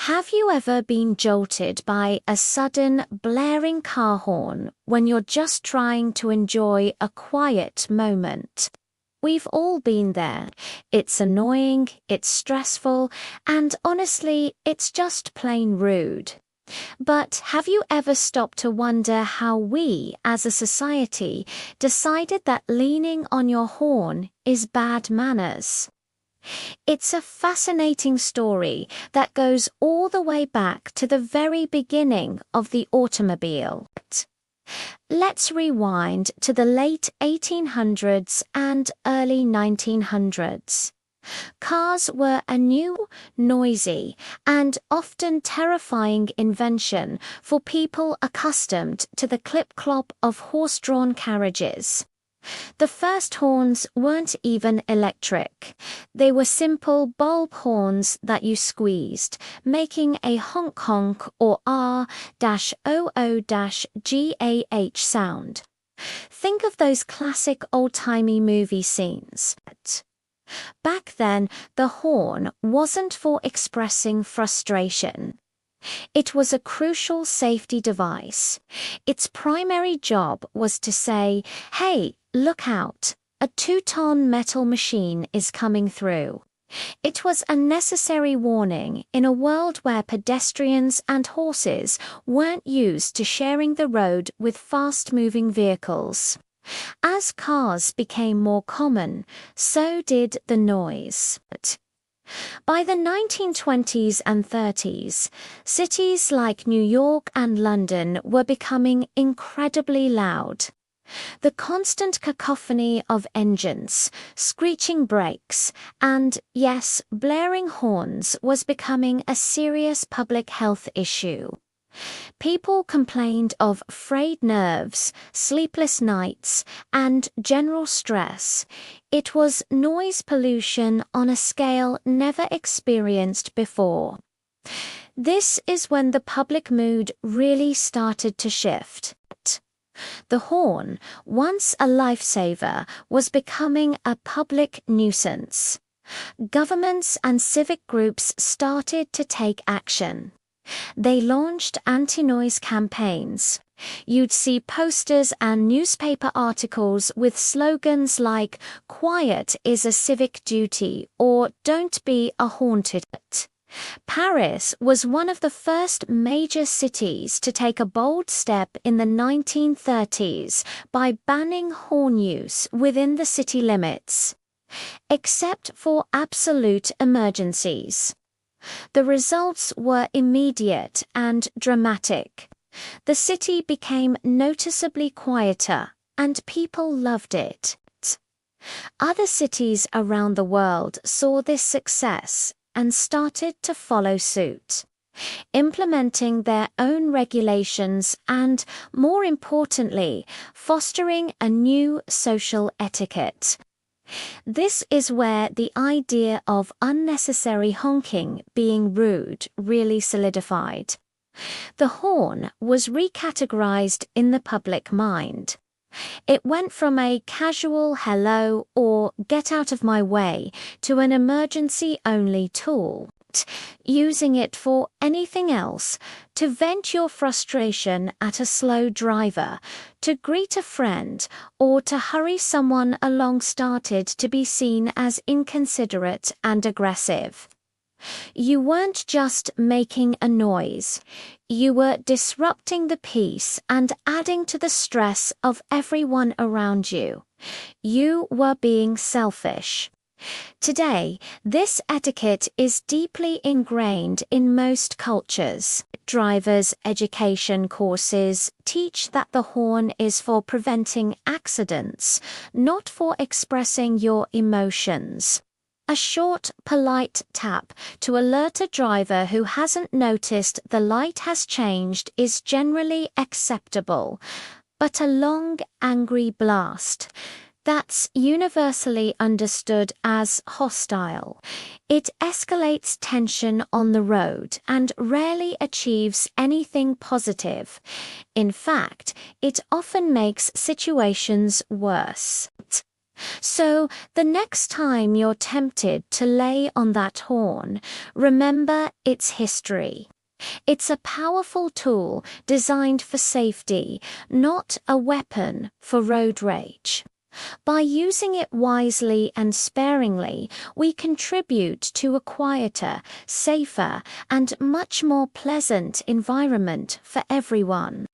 Have you ever been jolted by a sudden blaring car horn when you're just trying to enjoy a quiet moment? We've all been there. It's annoying, it's stressful, and honestly, it's just plain rude. But have you ever stopped to wonder how we, as a society, decided that leaning on your horn is bad manners? It's a fascinating story that goes all the way back to the very beginning of the automobile. Let's rewind to the late 1800s and early 1900s. Cars were a new, noisy, and often terrifying invention for people accustomed to the clip-clop of horse-drawn carriages. The first horns weren't even electric. They were simple bulb horns that you squeezed, making a honk-honk or R-OO-GAH sound. Think of those classic old-timey movie scenes. Back then, the horn wasn't for expressing frustration. It was a crucial safety device. Its primary job was to say, "Hey, look out, a 2-ton metal machine is coming through." It was a necessary warning in a world where pedestrians and horses weren't used to sharing the road with fast-moving vehicles. As cars became more common, so did the noise. By the 1920s and 30s, cities like New York and London were becoming incredibly loud. The constant cacophony of engines, screeching brakes, and, yes, blaring horns was becoming a serious public health issue. People complained of frayed nerves, sleepless nights, and general stress. It was noise pollution on a scale never experienced before. This is when the public mood really started to shift. The horn, once a lifesaver, was becoming a public nuisance. Governments and civic groups started to take action. They launched anti-noise campaigns. You'd see posters and newspaper articles with slogans like "Quiet is a civic duty" or "Don't be a haunted." Paris was one of the first major cities to take a bold step in the 1930s by banning horn use within the city limits, except for absolute emergencies. The results were immediate and dramatic. The city became noticeably quieter, and people loved it. Other cities around the world saw this success and started to follow suit, implementing their own regulations and, more importantly, fostering a new social etiquette. This is where the idea of unnecessary honking being rude really solidified. The horn was recategorized in the public mind. It went from a casual hello or get out of my way to an emergency-only tool. Using it for anything else, to vent your frustration at a slow driver, to greet a friend, or to hurry someone along started to be seen as inconsiderate and aggressive. You weren't just making a noise, you were disrupting the peace and adding to the stress of everyone around you. You were being selfish. Today, this etiquette is deeply ingrained in most cultures. Drivers' education courses teach that the horn is for preventing accidents, not for expressing your emotions. A short, polite tap to alert a driver who hasn't noticed the light has changed is generally acceptable, but a long, angry blast, that's universally understood as hostile. It escalates tension on the road and rarely achieves anything positive. In fact, it often makes situations worse. So, the next time you're tempted to lay on that horn, remember its history. It's a powerful tool designed for safety, not a weapon for road rage. By using it wisely and sparingly, we contribute to a quieter, safer, and much more pleasant environment for everyone.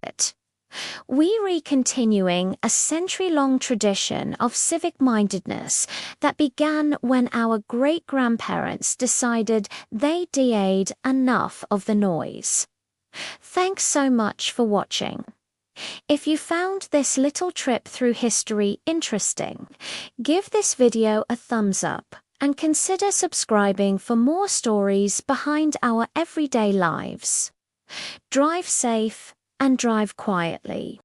We're continuing a century-long tradition of civic-mindedness that began when our great-grandparents decided they'd enough of the noise. Thanks so much for watching. If you found this little trip through history interesting, give this video a thumbs up and consider subscribing for more stories behind our everyday lives. Drive safe and drive quietly.